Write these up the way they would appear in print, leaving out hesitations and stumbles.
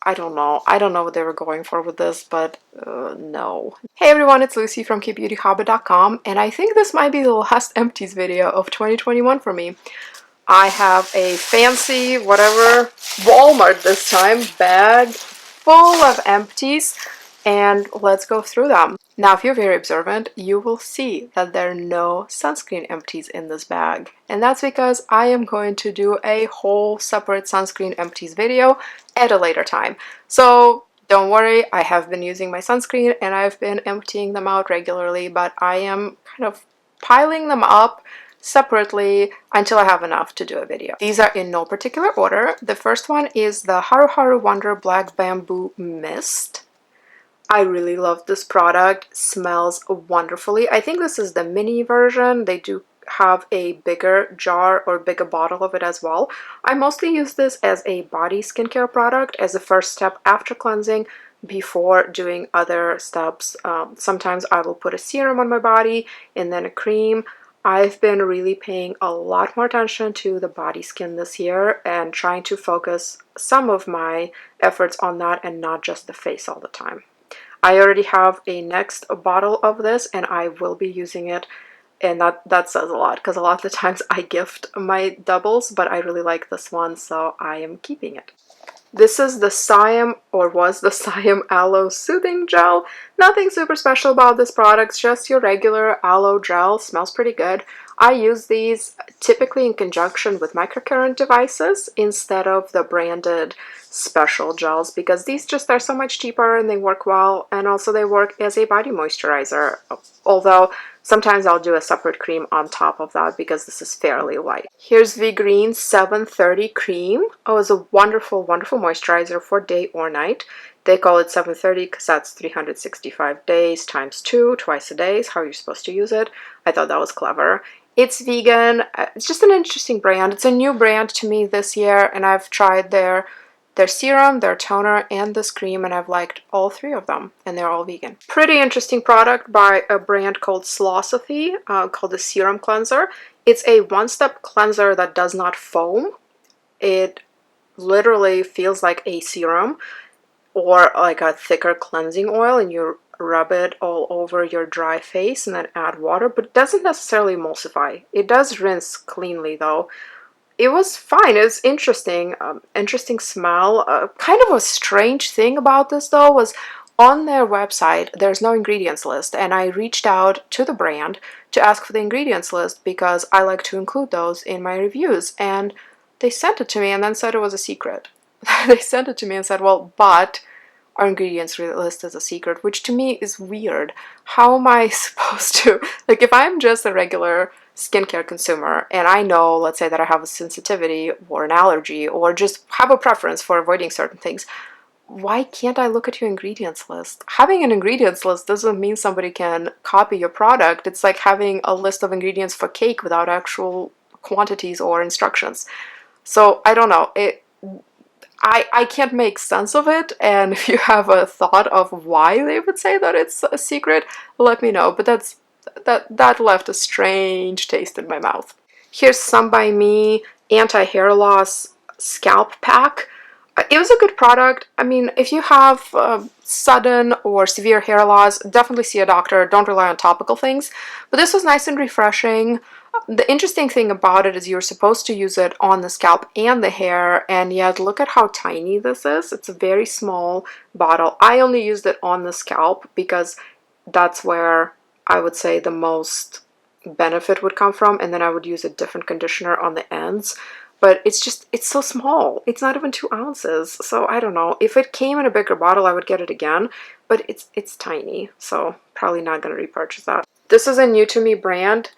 I don't know. I don't know what they were going for with this, but no. Hey everyone, it's Lucy from KBeautyHobbit.com, and I think this might be the last Empties video of 2021 for me. I have a fancy, whatever, Walmart this time, bag full of Empties, and let's go through them. Now, if you're very observant, you will see that there are no sunscreen Empties in this bag. And that's because I am going to do a whole separate sunscreen Empties video at a later time. So don't worry, I have been using my sunscreen and I've been emptying them out regularly, but I am kind of piling them up separately until I have enough to do a video. These are in no particular order. The first one is the Haru Haru Wonder Black Bamboo Mist. I really love this product. It smells wonderfully. I think this is the mini version. They do have a bigger jar or bigger bottle of it as well. I mostly use this as a body skincare product as a first step after cleansing before doing other steps. Sometimes I will put a serum on my body and then a cream. I've been really paying a lot more attention to the body skin this year and trying to focus some of my efforts on that and not just the face all the time. I already have a next bottle of this and I will be using it, and that says a lot because a lot of the times I gift my doubles, but I really like this one, so I am keeping it. This is the Saem, or was the Saem Aloe Soothing Gel. Nothing super special about this product, it's just your regular aloe gel. Smells pretty good. I use these typically in conjunction with microcurrent devices instead of the branded special gels because these just are so much cheaper and they work well, and also they work as a body moisturizer, although sometimes I'll do a separate cream on top of that because this is fairly light. Here's the Green 730 cream. Oh, it's a wonderful, wonderful moisturizer for day or night. They call it 730 because that's 365 days times 2, twice a day is how you're supposed to use it. I thought that was clever. It's vegan. It's just an interesting brand. It's a new brand to me this year, and I've tried their serum, their toner, and this cream, and I've liked all three of them, and they're all vegan. Pretty interesting product by a brand called Sulwhasoo, called the Serum Cleanser. It's a one-step cleanser that does not foam. It literally feels like a serum or like a thicker cleansing oil, and you rub it all over your dry face and then add water, but it doesn't necessarily emulsify. It does rinse cleanly though. It was fine. It was interesting. Interesting smell. Kind of a strange thing about this though was on their website there's no ingredients list, and I reached out to the brand to ask for the ingredients list because I like to include those in my reviews, and they sent it to me and then said it was a secret. They sent it to me and said, well, but our ingredients list is a secret, which to me is weird. How am I supposed to, like, if I'm just a regular skincare consumer and I know, let's say that I have a sensitivity or an allergy or just have a preference for avoiding certain things, why can't I look at your ingredients list? Having an ingredients list doesn't mean somebody can copy your product. It's like having a list of ingredients for cake without actual quantities or instructions. So I don't know. I can't make sense of it, and if you have a thought of why they would say that it's a secret, let me know. But that left a strange taste in my mouth. Here's Some by Me Anti-Hair Loss Scalp Pack. It was a good product. I mean, if you have sudden or severe hair loss, definitely see a doctor. Don't rely on topical things. But this was nice and refreshing. The interesting thing about it is you're supposed to use it on the scalp and the hair, and yet look at how tiny this is. It's a very small bottle. I only used it on the scalp because that's where I would say the most benefit would come from, and then I would use a different conditioner on the ends. But it's so small. It's not even 2 ounces. So I don't know. If it came in a bigger bottle, I would get it again. But it's tiny. So probably not going to repurchase that. This is a new to me brand.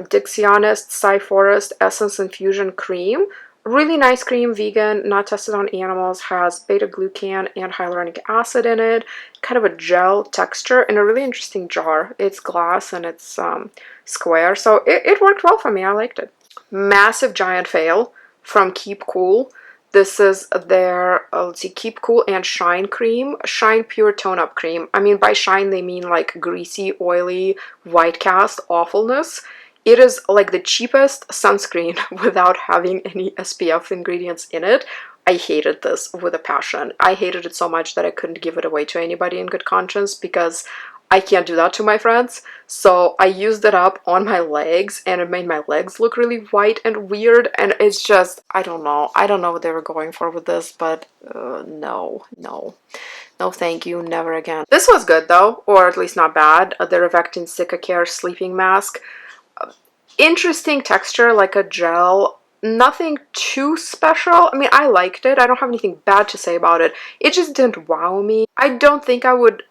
Dixionist Forest Essence Infusion Cream. Really nice cream, vegan, not tested on animals, has beta-glucan and hyaluronic acid in it, kind of a gel texture, and a really interesting jar. It's glass and it's square, so it worked well for me. I liked it. Massive giant fail from Keep Cool. This is their, let's see, Keep Cool and Shine Cream. Shine Pure Tone-Up Cream. I mean, by shine, they mean like greasy, oily, white cast awfulness. It is like the cheapest sunscreen without having any SPF ingredients in it. I hated this with a passion. I hated it so much that I couldn't give it away to anybody in good conscience because I can't do that to my friends. So I used it up on my legs and it made my legs look really white and weird. And it's just, I don't know. I don't know what they were going for with this, but no, no. No thank you, never again. This was good though, or at least not bad. The Revecting Care Sleeping Mask. Interesting texture, like a gel. Nothing too special. I mean, I liked it. I don't have anything bad to say about it. It just didn't wow me. I don't think I would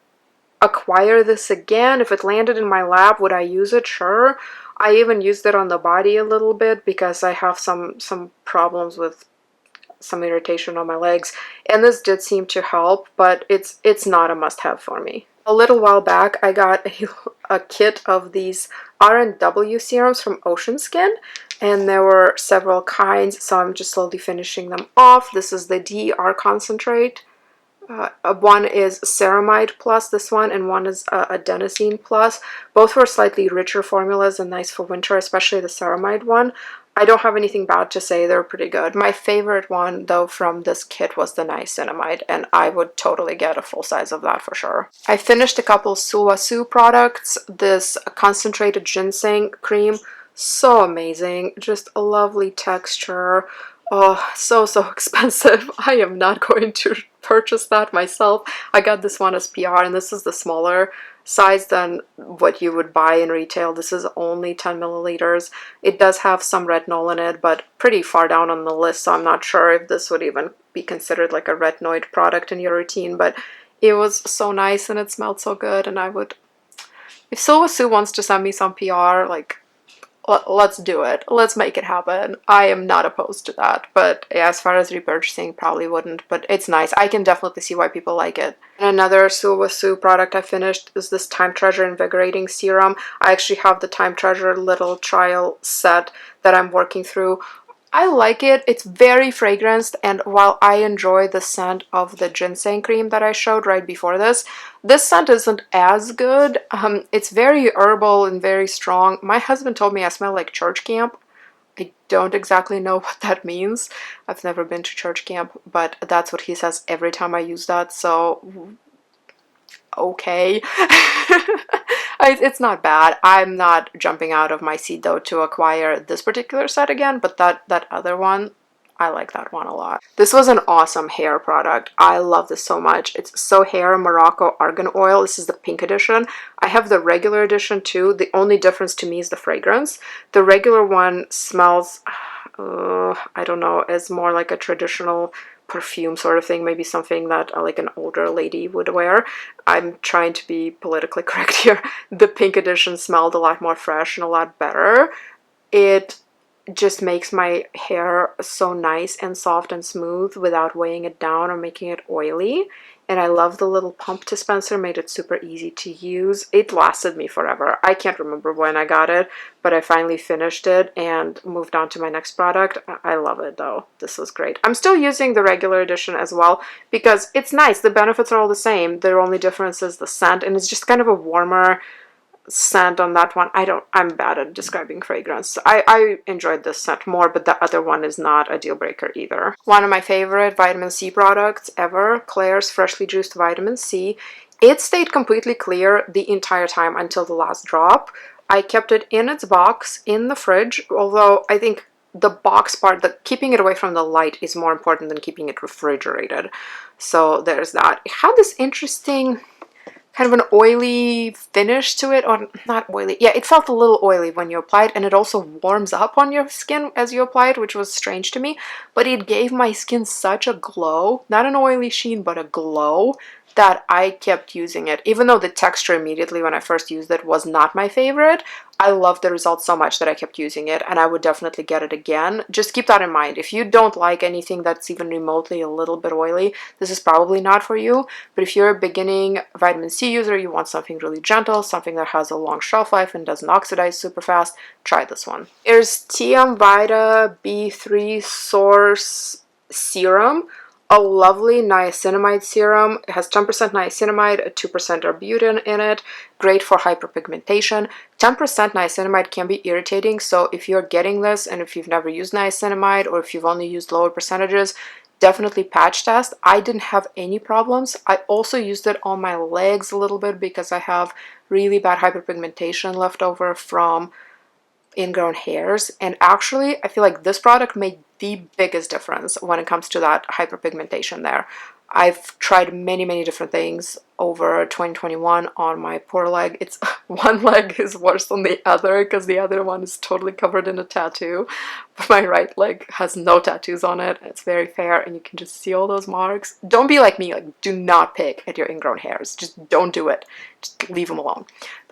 acquire this again. If it landed in my lap, would I use it? Sure. I even used it on the body a little bit because I have some problems with some irritation on my legs, and this did seem to help, but it's not a must-have for me. A little while back, I got a kit of these R&W serums from Ocean Skin, and there were several kinds, so I'm just slowly finishing them off. This is the DR concentrate. One is Ceramide Plus, this one, and one is Adenosine Plus. Both were slightly richer formulas and nice for winter, especially the Ceramide one. I don't have anything bad to say, they're pretty good. My favorite one, though, from this kit was the niacinamide, and I would totally get a full size of that for sure. I finished a couple Sulwhasoo products. This concentrated ginseng cream, so amazing, just a lovely texture. Oh, so expensive. I am not going to purchase that myself. I got this one as PR, and this is the smaller size than what you would buy in retail. This is only 10 milliliters. It does have some retinol in it, but pretty far down on the list, so I'm not sure if this would even be considered like a retinoid product in your routine, but it was so nice and it smelled so good, and I would, if Sulwhasoo wants to send me some PR, like, let's do it. Let's make it happen. I am not opposed to that, but as far as repurchasing, probably wouldn't, but it's nice. I can definitely see why people like it. And another Sulwhasoo product I finished is this Time Treasure Invigorating Serum. I actually have the Time Treasure little trial set that I'm working through. I like it. It's very fragranced, and while I enjoy the scent of the ginseng cream that I showed right before this scent isn't as good. It's very herbal and very strong. My husband told me I smell like church camp. I don't exactly know what that means. I've never been to church camp, but that's what he says every time I use that, so okay. It's not bad. I'm not jumping out of my seat though to acquire this particular set again, but that other one, I like that one a lot. This was an awesome hair product. I love this so much. It's So Hair Morocco Argan Oil. This is the pink edition. I have the regular edition too. The only difference to me is the fragrance. The regular one smells, I don't know, is more like a traditional perfume sort of thing, maybe something that like an older lady would wear. I'm trying to be politically correct here. The pink edition smelled a lot more fresh and a lot better. It just makes my hair so nice and soft and smooth without weighing it down or making it oily. And I love the little pump dispenser, made it super easy to use. It lasted me forever. I can't remember when I got it, but I finally finished it and moved on to my next product. I love it though. This was great. I'm still using the regular edition as well because it's nice. The benefits are all the same. The only difference is the scent, and it's just kind of a warmer scent on that one. I'm bad at describing fragrance. I enjoyed this scent more, but the other one is not a deal breaker either. One of my favorite vitamin C products ever, Klairs Freshly Juiced Vitamin C. It stayed completely clear the entire time until the last drop. I kept it in its box in the fridge, although I think the box part, the keeping it away from the light, is more important than keeping it refrigerated. So there's that. It had this interesting kind of an oily finish to it, or not oily. Yeah, it felt a little oily when you applied, and it also warms up on your skin as you apply it, which was strange to me, but it gave my skin such a glow, not an oily sheen, but a glow, that I kept using it. Even though the texture immediately when I first used it was not my favorite, I loved the results so much that I kept using it, and I would definitely get it again. Just keep that in mind. If you don't like anything that's even remotely a little bit oily, this is probably not for you. But if you're a beginning vitamin C user, you want something really gentle, something that has a long shelf life and doesn't oxidize super fast, try this one. Here's TM Vita B3 Source Serum. A lovely niacinamide serum. It has 10% niacinamide, 2% arbutin in it. Great for hyperpigmentation. 10% niacinamide can be irritating, so if you're getting this and if you've never used niacinamide or if you've only used lower percentages, definitely patch test. I didn't have any problems. I also used it on my legs a little bit because I have really bad hyperpigmentation left over from ingrown hairs, and actually I feel like this product made the biggest difference when it comes to that hyperpigmentation there. I've tried many different things over 2021 on my poor leg. It's one leg is worse than the other because the other one is totally covered in a tattoo, but my right leg has no tattoos on it. It's very fair and you can just see all those marks. Don't be like me, like do not pick at your ingrown hairs. Just don't do it. Just leave them alone.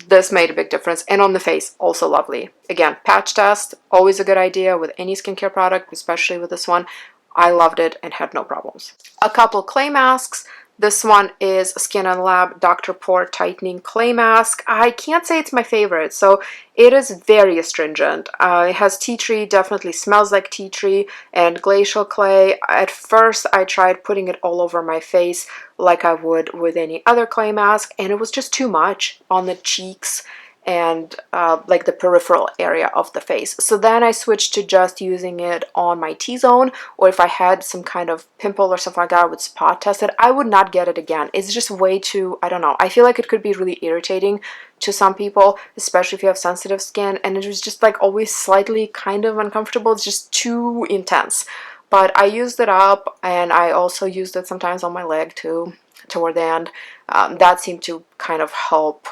This made a big difference, and on the face also lovely. Again, patch test, always a good idea with any skincare product, especially with this one. I loved it and had no problems. A couple clay masks. This one is Skin and Lab Dr. Pore Tightening Clay Mask. I can't say it's my favorite, so it is very astringent. It has tea tree, definitely smells like tea tree, and glacial clay. At first, I tried putting it all over my face like I would with any other clay mask, and it was just too much on the cheeks and like the peripheral area of the face. So then I switched to just using it on my T-zone, or if I had some kind of pimple or something like that, I would spot test it. I would not get it again. It's just way too, I don't know. I feel like it could be really irritating to some people, especially if you have sensitive skin, and it was just like always slightly kind of uncomfortable. It's just too intense. But I used it up, and I also used it sometimes on my leg too, toward the end. That seemed to kind of help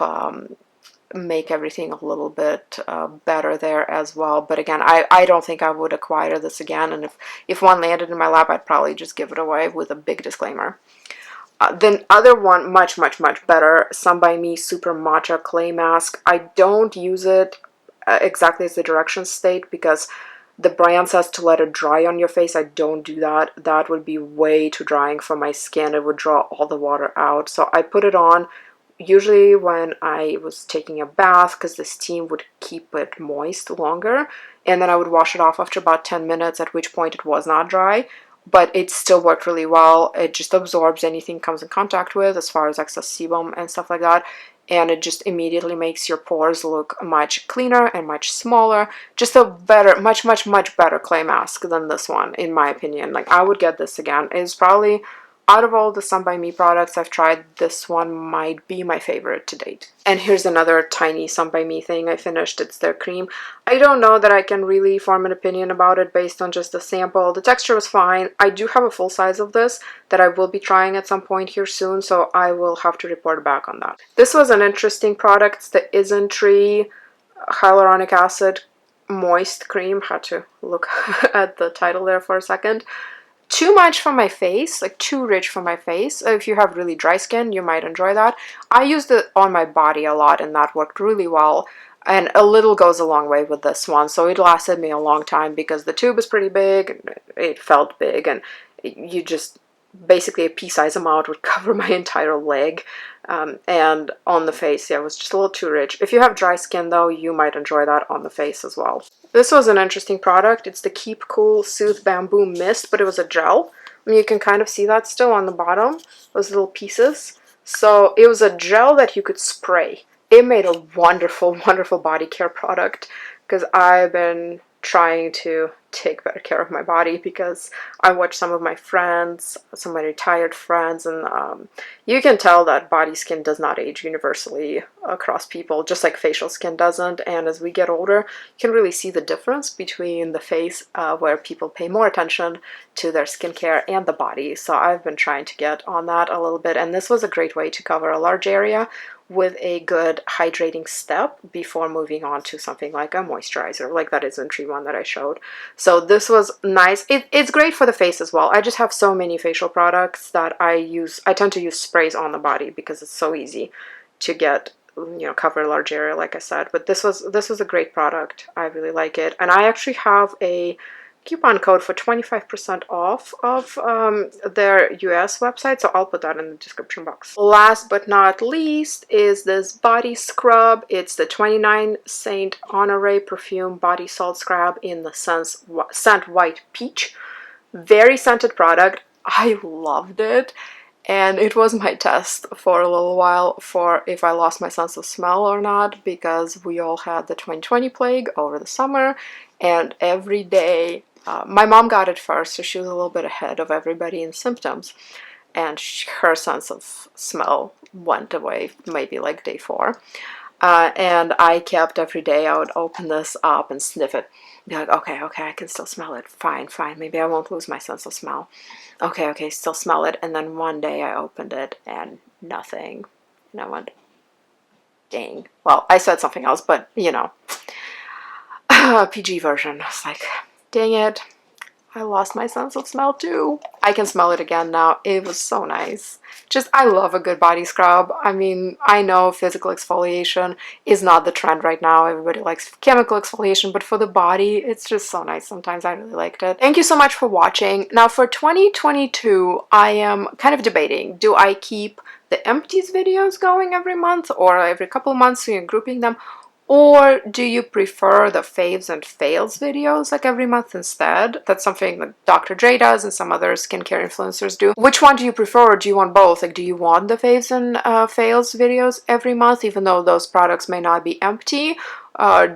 make everything a little bit better there as well. But again, I don't think I would acquire this again, and if one landed in my lap, I'd probably just give it away with a big disclaimer. Then other one, much better, Some by Me Super Matcha Clay Mask. I don't use it exactly as the directions state because the brand says to let it dry on your face. I don't do that. That would be way too drying for my skin. It would draw all the water out. So I put it on usually when I was taking a bath because the steam would keep it moist longer, and then I would wash it off after about 10 minutes, at which point it was not dry, but it still worked really well. It just absorbs anything it comes in contact with as far as excess sebum and stuff like that, and it just immediately makes your pores look much cleaner and much smaller. Just a better, much better clay mask than this one, in my opinion. Like, I would get this again. It's probably, out of all the Some by Me products I've tried, this one might be my favorite to date. And here's another tiny Some by Me thing I finished. It's their cream. I don't know that I can really form an opinion about it based on just the sample. The texture was fine. I do have a full size of this that I will be trying at some point here soon, so I will have to report back on that. This was an interesting product. It's the Isntree Hyaluronic Acid Moist Cream. Had to look at the title there for a second. Too much for my face, like too rich for my face. If you have really dry skin, you might enjoy that. I used it on my body a lot, and that worked really well. And a little goes a long way with this one, so it lasted me a long time because the tube is pretty big. It felt big, and you just basically a pea-sized amount would cover my entire leg. And on the face, yeah, it was just a little too rich. If you have dry skin, though, you might enjoy that on the face as well. This was an interesting product. It's the Keep Cool Soothe Bamboo Mist, but it was a gel. I mean, you can kind of see that still on the bottom, those little pieces. So it was a gel that you could spray. It made a wonderful body care product because I've been trying to take better care of my body because I watch some of my friends, some of my retired friends, and you can tell that body skin does not age universally across people, just like facial skin doesn't. And as we get older, you can really see the difference between the face where people pay more attention to their skincare and the body. So I've been trying to get on that a little bit, and this was a great way to cover a large area with a good hydrating step before moving on to something like a moisturizer, like that Isntree one that I showed. So this was nice. It's great for the face as well. I just have so many facial products that I use. I tend to use sprays on the body because it's so easy to get, you know, cover a large area, like I said. But this was a great product. I really like it. And I actually have a coupon code for 25% off of their US website, so I'll put that in the description box. Last but not least is this body scrub. It's the 29 Saint Honore Perfume Body Salt Scrub in the scent White Peach. Very scented product. I loved it. And it was my test for a little while for if I lost my sense of smell or not, because we all had the 2020 plague over the summer, and every day My mom got it first, so she was a little bit ahead of everybody in symptoms, and her sense of smell went away maybe like day 4. And I kept every day, I would open this up and sniff it. Be like, okay, I can still smell it. Fine, maybe I won't lose my sense of smell. Okay, still smell it. And then one day I opened it and nothing. And I went, dang. Well, I said something else, but you know, PG version. I was like, dang it. I lost my sense of smell too. I can smell it again now. It was so nice. Just, I love a good body scrub. I mean, I know physical exfoliation is not the trend right now. Everybody likes chemical exfoliation, but for the body, it's just so nice. Sometimes I really liked it. Thank you so much for watching. Now for 2022, I am kind of debating, do I keep the Empties videos going every month or every couple of months, so you're grouping them? Or do you prefer the faves and fails videos like every month instead? That's something that Dr. Dre does and some other skincare influencers do. Which one do you prefer, or do you want both? Like, do you want the faves and fails videos every month, even though those products may not be empty?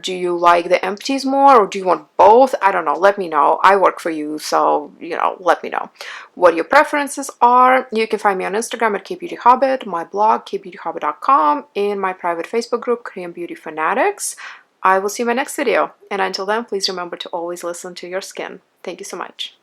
Do you like the Empties more, or do you want both? I don't know. Let me know. I work for you, so, you know, let me know what your preferences are. You can find me on Instagram at KBeautyHobbit, my blog, KBeautyHobbit.com, in my private Facebook group, Korean Beauty Fanatics. I will see you in my next video. And until then, please remember to always listen to your skin. Thank you so much.